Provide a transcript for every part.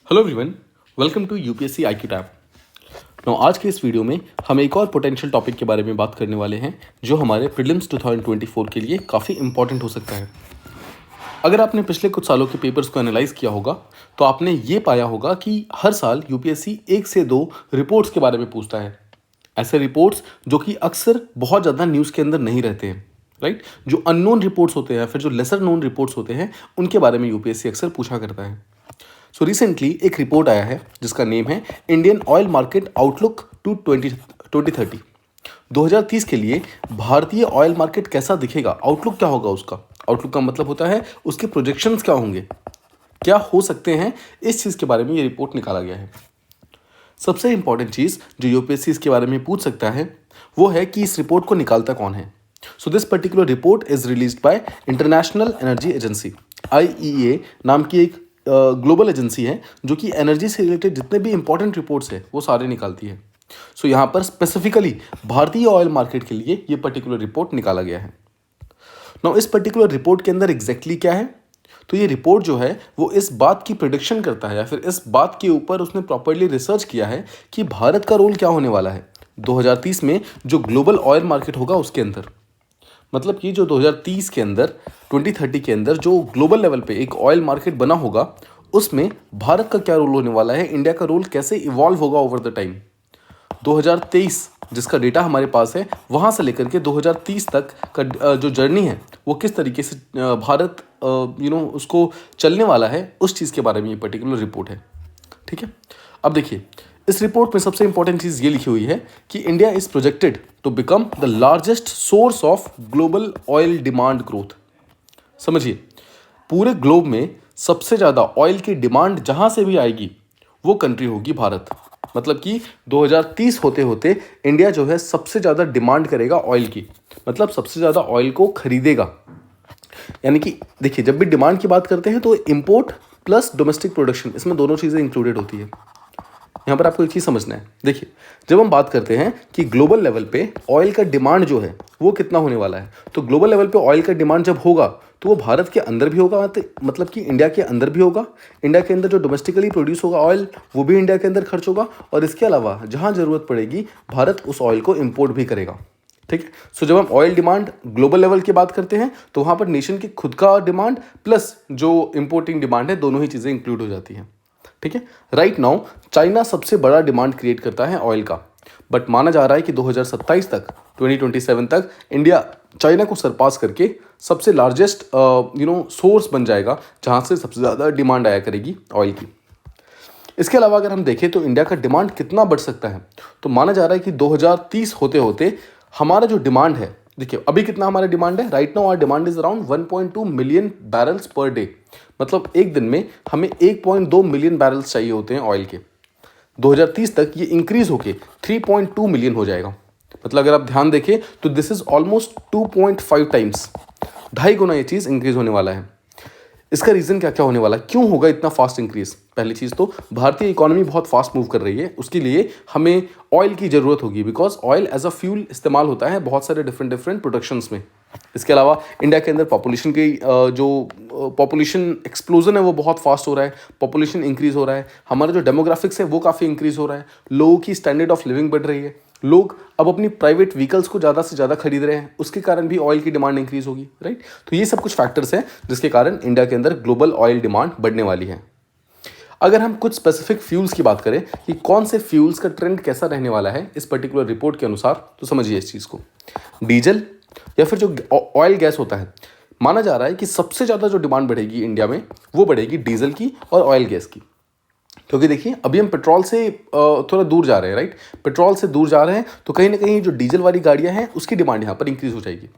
Hello everyone, welcome to UPSC IQ tab. आज के इस वीडियो में हम एक और पोटेंशियल टॉपिक के बारे में बात करने वाले हैं जो हमारे प्रीलिम्स 2024 के लिए काफ़ी इंपॉर्टेंट हो सकता है। अगर आपने पिछले कुछ सालों के पेपर्स को एनालाइज किया होगा तो आपने ये पाया होगा कि हर साल यूपीएससी 1 से 2 रिपोर्ट्स के बारे में पूछता है। ऐसे रिपोर्ट्स जो कि अक्सर बहुत ज़्यादा न्यूज़ के अंदर नहीं रहते हैं, राइट। जो अननोन रिपोर्ट्स होते हैं, फिर जो लेसर नोन रिपोर्ट्स होते हैं, उनके बारे में यूपीएससी अक्सर पूछा करता है। सो रिसेंटली एक रिपोर्ट आया है जिसका नेम है Indian oil market outlook to 2030। 2030 के लिए भारतीय ऑयल मार्केट कैसा दिखेगा, आउटलुक क्या होगा उसका। आउटलुक का मतलब होता है उसके प्रोजेक्शंस क्या होंगे, क्या हो सकते हैं, इस चीज़ के बारे में ये रिपोर्ट निकाला गया है। सबसे इंपॉर्टेंट चीज़ जो यूपीएससी इसके बारे में पूछ सकता है वो है कि इस रिपोर्ट को निकालता कौन है। So this particular report is released by international energy agency, IEA नाम की एक ग्लोबल एजेंसी है जो कि एनर्जी से रिलेटेड जितने भी इंपॉर्टेंट रिपोर्ट्स है वो सारे निकालती है। सो यहाँ पर स्पेसिफिकली भारतीय ऑयल मार्केट के लिए ये पर्टिकुलर रिपोर्ट निकाला गया है। नाउ इस पर्टिकुलर रिपोर्ट के अंदर एग्जैक्टली क्या है, तो ये रिपोर्ट जो है वो इस बात की प्रिडिक्शन करता है या फिर इस बात के ऊपर उसने प्रॉपर्ली रिसर्च किया है कि भारत का रोल क्या होने वाला है 2030 में जो ग्लोबल ऑयल मार्केट होगा उसके अंदर। मतलब कि जो 2030 के अंदर 2030 के अंदर जो ग्लोबल लेवल पे एक ऑयल मार्केट बना होगा उसमें भारत का क्या रोल होने वाला है, इंडिया का रोल कैसे इवॉल्व होगा ओवर द टाइम। 2023 जिसका डेटा हमारे पास है वहाँ से लेकर के 2030 तक का जो जर्नी है वो किस तरीके से भारत उसको चलने वाला है, उस चीज़ के बारे में ये पर्टिकुलर रिपोर्ट है। ठीक है, अब देखिए इस रिपोर्ट में सबसे इंपॉर्टेंट चीज़ ये लिखी हुई है कि India is projected to become the largest source of global oil demand growth. समझिए, पूरे ग्लोब में सबसे ज़्यादा ऑयल की डिमांड जहाँ से भी आएगी वो कंट्री होगी भारत। मतलब कि 2030 होते होते इंडिया जो है सबसे ज़्यादा डिमांड करेगा ऑयल की, मतलब सबसे ज़्यादा ऑयल को खरीदेगा। यानी कि देखिए, जब भी डिमांड की बात करते हैं तो इंपोर्ट प्लस डोमेस्टिक प्रोडक्शन, इसमें दोनों चीज़ें इंक्लूडेड होती है। यहाँ पर आपको एक चीज़ समझना है। देखिए, जब हम बात करते हैं कि ग्लोबल लेवल पे ऑयल का डिमांड जो है वो कितना होने वाला है, तो ग्लोबल लेवल पे ऑयल का डिमांड जब होगा तो वो भारत के अंदर भी होगा, मतलब कि इंडिया के अंदर भी होगा। इंडिया के अंदर जो डोमेस्टिकली प्रोड्यूस होगा ऑयल वो भी इंडिया के अंदर खर्च होगा, और इसके अलावा जहाँ ज़रूरत पड़ेगी भारत उस ऑयल को इम्पोर्ट भी करेगा। ठीक है, सो जब हम ऑयल डिमांड ग्लोबल लेवल की बात करते हैं तो वहाँ पर नेशन की खुद का डिमांड प्लस जो इम्पोर्टिंग डिमांड है, दोनों ही चीज़ें इंक्लूड हो जाती हैं। ठीक है, राइट नाउ चाइना सबसे बड़ा डिमांड क्रिएट करता है ऑयल का, बट माना जा रहा है कि 2027 तक 2027 तक इंडिया चाइना को सरपास करके सबसे लार्जेस्ट सोर्स बन जाएगा जहां से सबसे ज़्यादा डिमांड आया करेगी ऑयल की। इसके अलावा अगर हम देखें तो इंडिया का डिमांड कितना बढ़ सकता है, तो माना जा रहा है कि 2030 होते होते हमारा जो डिमांड है, देखिए अभी कितना हमारा डिमांड है, right now our demand is around 1.2 million barrels per day. मतलब एक दिन में हमें 1.2 मिलियन बैरल्स चाहिए होते हैं ऑयल के। 2030 तक ये इंक्रीज होके 3.2 मिलियन हो जाएगा। मतलब अगर आप ध्यान देखें तो दिस इज ऑलमोस्ट 2.5 टाइम्स, 2.5 गुना ये चीज़ इंक्रीज होने वाला है। इसका रीज़न क्या क्या होने वाला है, क्यों होगा इतना फास्ट इंक्रीज। पहली चीज़ तो भारतीय इकोनॉमी बहुत फास्ट मूव कर रही है, उसके लिए हमें ऑयल की ज़रूरत होगी, because oil as a fuel इस्तेमाल होता है बहुत सारे डिफरेंट प्रोडक्शंस में। इसके अलावा इंडिया के अंदर पॉपुलेशन की जो पॉपुलेशन एक्सप्लोजन है वो बहुत फास्ट हो रहा है, पॉपुलेशन इंक्रीज़ हो रहा है, हमारा जो डेमोग्राफिक्स है वो काफ़ी इंक्रीज़ हो रहा है, लोगों की स्टैंडर्ड ऑफ लिविंग बढ़ रही है, लोग अब अपनी प्राइवेट व्हीकल्स को ज़्यादा से ज़्यादा खरीद रहे हैं, उसके कारण भी ऑयल की डिमांड इंक्रीज़ होगी, राइट। तो ये सब कुछ फैक्टर्स हैं जिसके कारण इंडिया के अंदर ग्लोबल ऑयल डिमांड बढ़ने वाली है। अगर हम कुछ स्पेसिफिक फ्यूल्स की बात करें कि कौन से फ्यूल्स का ट्रेंड कैसा रहने वाला है इस पर्टिकुलर रिपोर्ट के अनुसार, तो समझिए इस चीज़ को। डीजल या फिर जो ऑयल गैस होता है, माना जा रहा है कि सबसे ज़्यादा जो डिमांड बढ़ेगी इंडिया में वो बढ़ेगी डीजल की और ऑयल गैस की। क्योंकि देखिए अभी हम पेट्रोल से थोड़ा दूर जा रहे हैं, राइट। पेट्रोल से दूर जा रहे हैं तो कहीं ना कहीं जो डीजल वाली गाड़ियां हैं उसकी डिमांड यहाँ पर इंक्रीज हो जाएगी।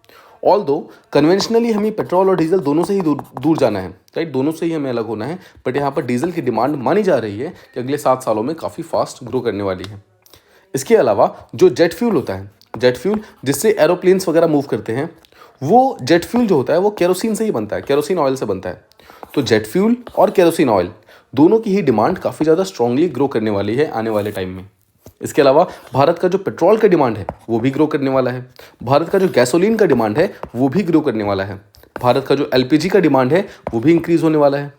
ऑल दो कन्वेंशनली हमें पेट्रोल और डीजल दोनों से ही दूर जाना है, राइट, दोनों से ही हमें अलग होना है, बट यहाँ पर डीजल की डिमांड मानी जा रही है कि अगले 7 सालों में काफ़ी फास्ट ग्रो करने वाली है। इसके अलावा जो जेट फ्यूल होता है, जेट फ्यूल जिससे एरोप्लेन्स वगैरह मूव करते हैं, वो जेट फ्यूल जो होता है वो केरोसिन से ही बनता है, केरोसिन ऑयल से बनता है। तो जेट फ्यूल और केरोसिन ऑयल दोनों की ही डिमांड काफ़ी ज़्यादा स्ट्रांगली ग्रो करने वाली है आने वाले टाइम में। इसके अलावा भारत का जो पेट्रोल का डिमांड है वो भी ग्रो करने वाला है, भारत का जो गैसोलीन का डिमांड है वो भी ग्रो करने वाला है, भारत का जो LPG का डिमांड है वो भी इंक्रीज़ होने वाला है।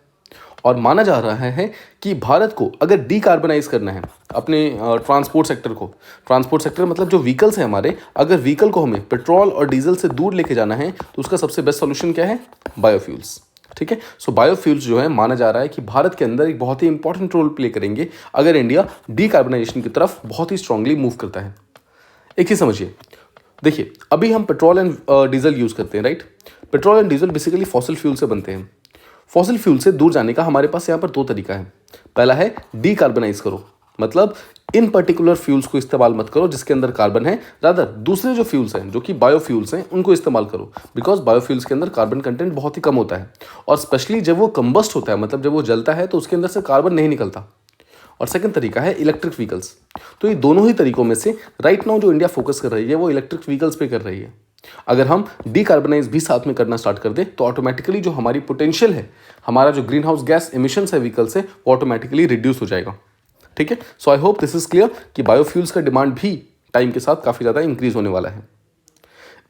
और माना जा रहा है कि भारत को अगर डीकार्बनाइज करना है अपने ट्रांसपोर्ट सेक्टर को, ट्रांसपोर्ट सेक्टर मतलब जो व्हीकल्स हैं हमारे, अगर व्हीकल को हमें पेट्रोल और डीजल से दूर लेके जाना है तो उसका सबसे बेस्ट सोल्यूशन क्या है? बायोफ्यूल्स। ठीक है, सो बायोफ्यूल्स जो है माना जा रहा है कि भारत के अंदर एक बहुत ही इंपॉर्टेंट रोल प्ले करेंगे अगर इंडिया डीकार्बनाइजेशन की तरफ बहुत ही स्ट्रांगली मूव करता है। एक चीज समझिए, देखिए अभी हम पेट्रोल एंड डीजल यूज करते हैं, right? Petrol and diesel basically fossil fuel से बनते हैं। फॉसिल फ्यूल से दूर जाने का हमारे पास यहाँ पर दो तरीका है। पहला है डीकार्बनाइज करो, मतलब इन पर्टिकुलर फ्यूल्स को इस्तेमाल मत करो जिसके अंदर कार्बन है, रादर दूसरे जो फ्यूल्स हैं जो कि बायोफ्यूल्स हैं उनको इस्तेमाल करो, बिकॉज बायोफ्यूल्स के अंदर कार्बन कंटेंट बहुत ही कम होता है और स्पेशली जब वो कंबस्ट होता है, मतलब जब वो जलता है तो उसके अंदर से कार्बन नहीं निकलता। और सेकंड तरीका है इलेक्ट्रिक व्हीकल्स। तो ये दोनों ही तरीकों में से राइट नाउ जो इंडिया फोकस कर रही है वो इलेक्ट्रिक व्हीकल्स पे कर रही है। अगर हम डीकार्बनाइज भी साथ में करना स्टार्ट कर दे तो ऑटोमेटिकली जो हमारी पोटेंशियल है, हमारा जो ग्रीन हाउस गैस एमिशंस है व्हीकल से, वो ऑटोमेटिकली रिड्यूस हो जाएगा। ठीक है, so I hope this is clear कि बायोफ्यूल्स का डिमांड भी टाइम के साथ काफ़ी ज़्यादा इंक्रीज होने वाला है।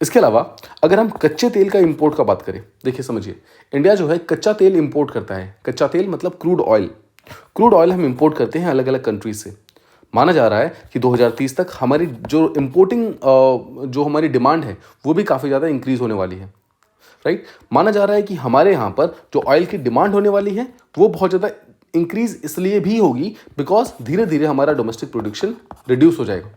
इसके अलावा अगर हम कच्चे तेल का इंपोर्ट का बात करें, देखिए समझिए, इंडिया जो है कच्चा तेल इंपोर्ट करता है। कच्चा तेल मतलब क्रूड ऑयल। क्रूड ऑयल हम इंपोर्ट करते हैं अलग अलग कंट्रीज से। माना जा रहा है कि 2030 तक हमारी जो इंपोर्टिंग जो हमारी डिमांड है वो भी काफ़ी ज़्यादा इंक्रीज होने वाली है, राइट? माना जा रहा है कि हमारे यहाँ पर जो ऑयल की डिमांड होने वाली है वो बहुत ज़्यादा इंक्रीज इसलिए भी होगी बिकॉज धीरे धीरे हमारा डोमेस्टिक प्रोडक्शन रिड्यूस हो जाएगा।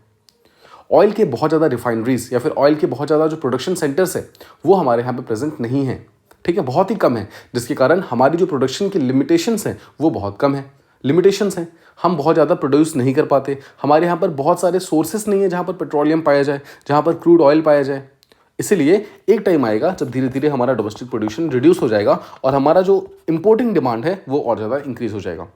ऑयल के बहुत ज़्यादा रिफाइनरीज या फिर ऑयल के बहुत ज़्यादा जो प्रोडक्शन सेंटर्स है वो हमारे यहाँ पे प्रेजेंट नहीं है। ठीक है, बहुत ही कम है, जिसके कारण हमारी जो प्रोडक्शन की लिमिटेशंस हैं वो बहुत कम है। लिमिटेशंस हैं, हम बहुत ज़्यादा प्रोड्यूस नहीं कर पाते। हमारे यहाँ पर बहुत सारे सोर्सेस नहीं है जहाँ पर पेट्रोलियम पाया जाए, जहाँ पर क्रूड ऑयल पाया जाए। इसीलिए एक टाइम आएगा जब धीरे धीरे हमारा डोमेस्टिक प्रोडक्शन रिड्यूस हो जाएगा और हमारा जो इंपोर्टिंग डिमांड है वो और ज़्यादा इंक्रीज हो जाएगा।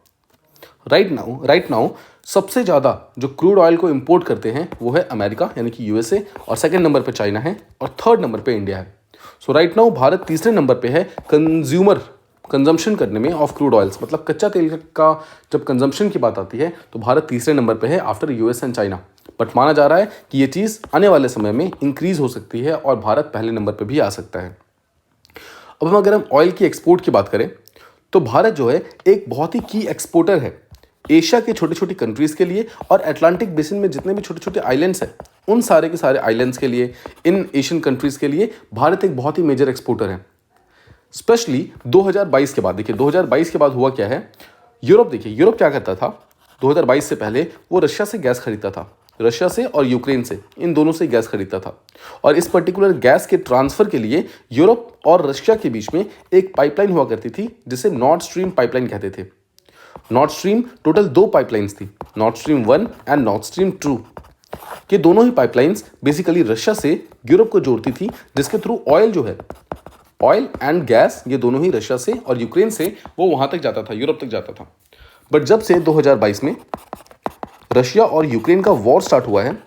राइट नाउ सबसे ज़्यादा जो क्रूड ऑयल को इंपोर्ट करते हैं वो है अमेरिका यानी कि यूएसए, और सेकंड नंबर पे चाइना है और थर्ड नंबर पे इंडिया है। सो राइट नाउ भारत तीसरे नंबर पे है कंजम्पशन करने में ऑफ क्रूड ऑयल्स, मतलब कच्चा तेल का जब कंजम्पशन की बात आती है तो भारत तीसरे नंबर पे है after US and China. But माना जा रहा है कि ये चीज़ आने वाले समय में इंक्रीज हो सकती है और भारत पहले नंबर पे भी आ सकता है। अब अगर हम ऑयल की एक्सपोर्ट की बात करें तो भारत जो है एक बहुत ही की एक्सपोर्टर है एशिया के छोटे छोटे कंट्रीज़ के लिए, और अटलांटिक बेसिन में जितने भी छोटे छोटे आइलैंड्स हैं उन सारे के सारे आइलैंड्स के लिए, इन एशियन कंट्रीज़ के लिए भारत एक बहुत ही मेजर एक्सपोर्टर है। स्पेशली 2022 के बाद, देखिए 2022 के बाद हुआ क्या है, यूरोप क्या करता था 2022 से पहले, वो रशिया से गैस खरीदता था, रशिया से और यूक्रेन से, इन दोनों से गैस खरीदता था। और इस पर्टिकुलर गैस के ट्रांसफ़र के लिए यूरोप और रशिया के बीच में एक पाइपलाइन हुआ करती थी जिसे नॉर्थ स्ट्रीम पाइपलाइन कहते थे। नॉर्थ स्ट्रीम टोटल 2 पाइपलाइंस थी, north stream 1 and north stream 2। कि दोनों ही पाइपलाइंस बेसिकली रशिया से यूरोप को जोड़ती थी, जिसके थ्रू ऑयल जो है, ऑयल एंड गैस, ये दोनों ही रशिया से और यूक्रेन से वो वहाँ तक जाता था, यूरोप तक जाता था। बट जब से 2022 में रशिया और यूक्रेन का वॉर स्टार्ट हुआ है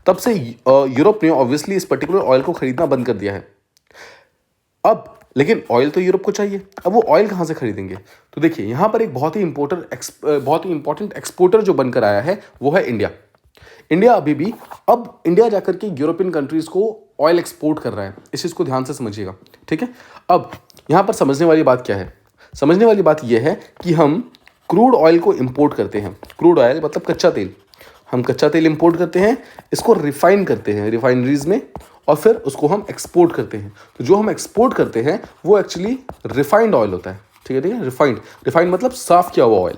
तब से यूरोप ने ऑब्वियसली इस पर्टिकुलर ऑयल को खरीदना बंद कर दिया है। अब लेकिन ऑयल तो यूरोप को चाहिए, अब वो ऑयल कहाँ से खरीदेंगे? तो देखिए यहाँ पर एक बहुत ही इंपॉर्टेंट एक्सपोर्टर जो बनकर आया है वो है इंडिया। इंडिया अभी भी, अब इंडिया जाकर के यूरोपियन कंट्रीज़ को ऑयल एक्सपोर्ट कर रहा है, इस चीज़ को ध्यान से समझिएगा। ठीक है, अब यहाँ पर समझने वाली बात क्या है? समझने वाली बात यह है कि हम क्रूड ऑयल को इंपोर्ट करते हैं। क्रूड ऑयल मतलब कच्चा तेल, हम कच्चा तेल इंपोर्ट करते हैं, इसको रिफाइन करते हैं रिफाइनरीज में, और फिर उसको हम एक्सपोर्ट करते हैं। तो जो हम एक्सपोर्ट करते हैं वो एक्चुअली रिफाइंड ऑयल होता है। ठीक है, रिफाइंड मतलब साफ़ किया हुआ ऑयल।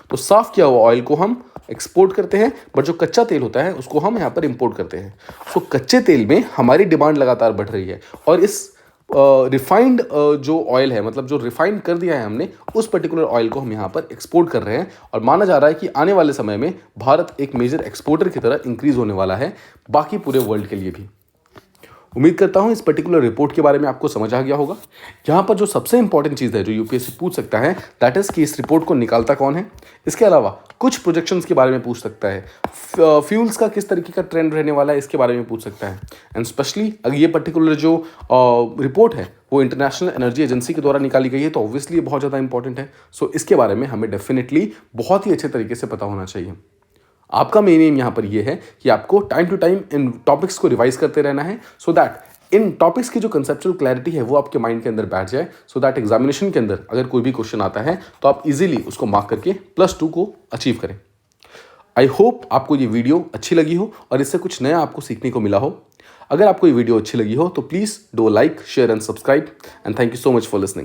तो साफ़ किया हुआ ऑयल को हम एक्सपोर्ट करते हैं, बट जो कच्चा तेल होता है उसको हम यहाँ पर इंपोर्ट करते हैं। सो कच्चे तेल में हमारी डिमांड लगातार बढ़ रही है, और इस रिफाइंड जो ऑयल है, मतलब जो रिफाइंड कर दिया है हमने, उस पर्टिकुलर ऑयल को हम यहाँ पर एक्सपोर्ट कर रहे हैं। और माना जा रहा है कि आने वाले समय में भारत एक मेजर एक्सपोर्टर की तरह इंक्रीज होने वाला है, बाकी पूरे वर्ल्ड के लिए भी। उम्मीद करता हूँ इस पर्टिकुलर रिपोर्ट के बारे में आपको समझ आ गया होगा। यहाँ पर जो सबसे इंपॉर्टेंट चीज़ है जो यूपीएससी पूछ सकता है, दैट इज़ कि इस रिपोर्ट को निकालता कौन है। इसके अलावा कुछ प्रोजेक्शंस के बारे में पूछ सकता है, फ्यूल्स का किस तरीके का ट्रेंड रहने वाला है इसके बारे में पूछ सकता है। एंड स्पेशली अगर ये पर्टिकुलर जो रिपोर्ट है वो इंटरनेशनल एनर्जी एजेंसी के द्वारा निकाली गई है तो ऑब्वियसली ये बहुत ज़्यादा इंपॉर्टेंट है। सो इसके बारे में हमें डेफिनेटली बहुत ही अच्छे तरीके से पता होना चाहिए। आपका मेन एम यहाँ पर ये है कि आपको टाइम टू टाइम इन टॉपिक्स को रिवाइज करते रहना है, सो दैट इन टॉपिक्स की जो कंसेप्चुअल क्लैरिटी है वो आपके माइंड के अंदर बैठ जाए, सो दैट एग्जामिनेशन के अंदर अगर कोई भी क्वेश्चन आता है तो आप इजीली उसको मार्क करके +2 को अचीव करें। आई होप आपको ये वीडियो अच्छी लगी हो और इससे कुछ नया आपको सीखने को मिला हो। अगर आपको ये वीडियो अच्छी लगी हो तो please do like, share and subscribe, and thank you so much for listening.